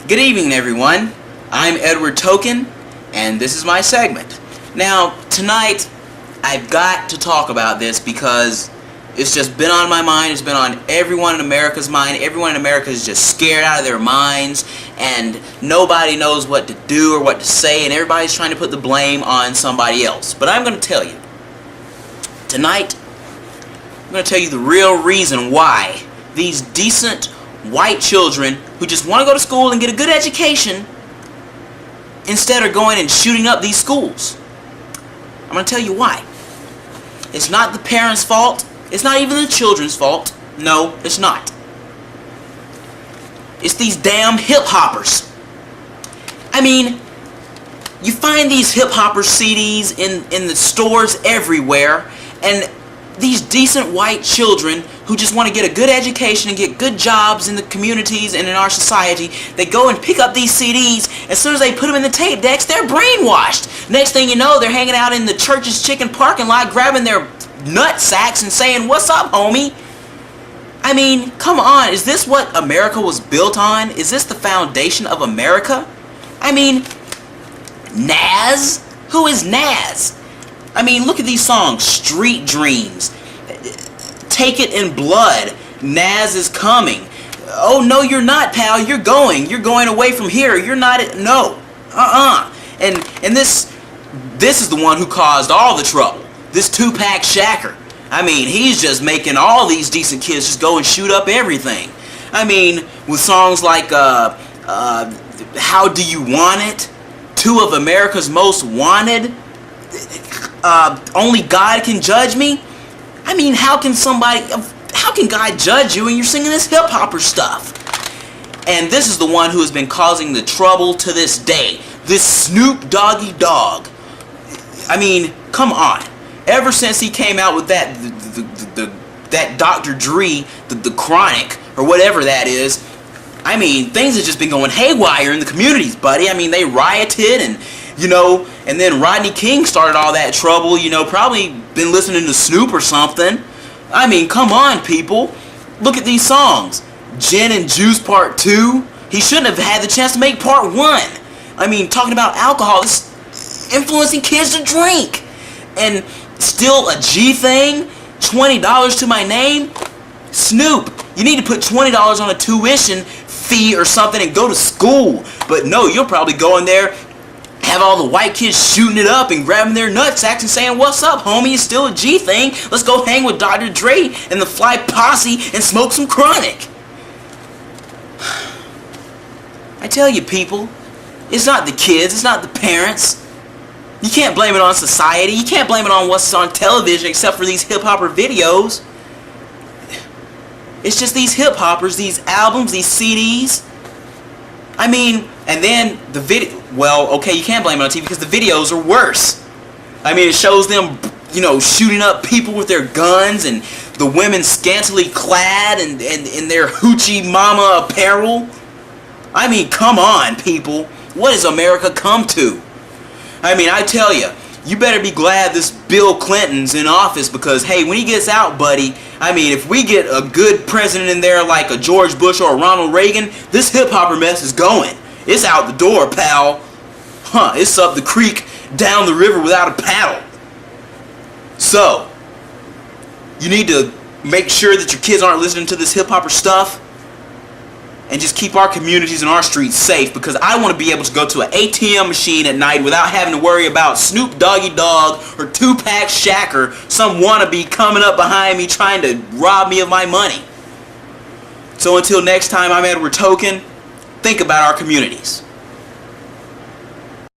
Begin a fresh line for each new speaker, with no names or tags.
Good evening, everyone. I'm Edward Token, and this is my segment. Now, tonight, I've got to talk about this because it's just been on my mind. It's been on everyone in America's mind. Everyone in America is just scared out of their minds, and nobody knows what to do or what to say, and everybody's trying to put the blame on somebody else. But I'm going to tell you, tonight, I'm going to tell you the real reason why these decent white children who just want to go to school and get a good education instead are going and shooting up these schools. I'm going to tell you why. It's not the parents' fault. It's not even the children's fault. No, it's not. It's these damn hip-hoppers. I mean, you find these hip-hopper CDs in the stores everywhere, and these decent white children who just want to get a good education and get good jobs in the communities and in our society, they go and pick up these CDs. As soon as they put them in the tape decks, they're brainwashed. Next thing you know, they're hanging out in the church's chicken parking lot, grabbing their nut sacks and saying, "What's up, homie?" I mean, come on, is this what America was built on? Is this the foundation of America? I mean, Nas? Who is Nas? I mean, look at these songs. Street Dreams, Take It in Blood, Nas Is Coming. Oh, no, you're not, pal. You're going away from here. You're not, no. And this is the one who caused all the trouble. This Tupac Shakur. I mean, he's just making all these decent kids just go and shoot up everything. I mean, with songs like, How Do You Want It? Two of America's Most Wanted. Only God Can Judge Me. I mean, how can God judge you when you're singing this hip-hopper stuff? And this is the one who has been causing the trouble to this day. This Snoop Doggy Dogg. I mean, come on. Ever since he came out with that Dr. Dre, the Chronic, or whatever that is, I mean, things have just been going haywire in the communities, buddy. I mean, they rioted and then Rodney King started all that trouble, probably been listening to Snoop or something. I mean, come on, people. Look at these songs. Gin and Juice Part 2. He shouldn't have had the chance to make Part 1. I mean, talking about alcohol, it's influencing kids to drink. And still a G thing? $20 to my name? Snoop, you need to put $20 on a tuition fee or something and go to school. But no, you'll probably go in there, have all the white kids shooting it up and grabbing their nutsacks and saying, "What's up, homie? It's still a G thing. Let's go hang with Dr. Dre and the Fly Posse and smoke some Chronic." I tell you, people, it's not the kids, it's not the parents. You can't blame it on society. You can't blame it on what's on television except for these hip-hopper videos. It's just these hip-hoppers, these albums, these CDs. I mean, and then the video, well, okay, you can't blame it on TV because the videos are worse. I mean, it shows them, shooting up people with their guns and the women scantily clad and in their hoochie mama apparel. I mean, come on, people. What has America come to? I mean, I tell you, you better be glad this Bill Clinton's in office because, hey, when he gets out, buddy, I mean, if we get a good president in there like a George Bush or a Ronald Reagan, this hip-hopper mess is going. It's out the door, pal. It's up the creek, down the river without a paddle. So, you need to make sure that your kids aren't listening to this hip-hopper stuff and just keep our communities and our streets safe because I want to be able to go to an ATM machine at night without having to worry about Snoop Doggy Dogg or Tupac Shakur, some wannabe coming up behind me trying to rob me of my money. So until next time, I'm Edward Token. Think about our communities.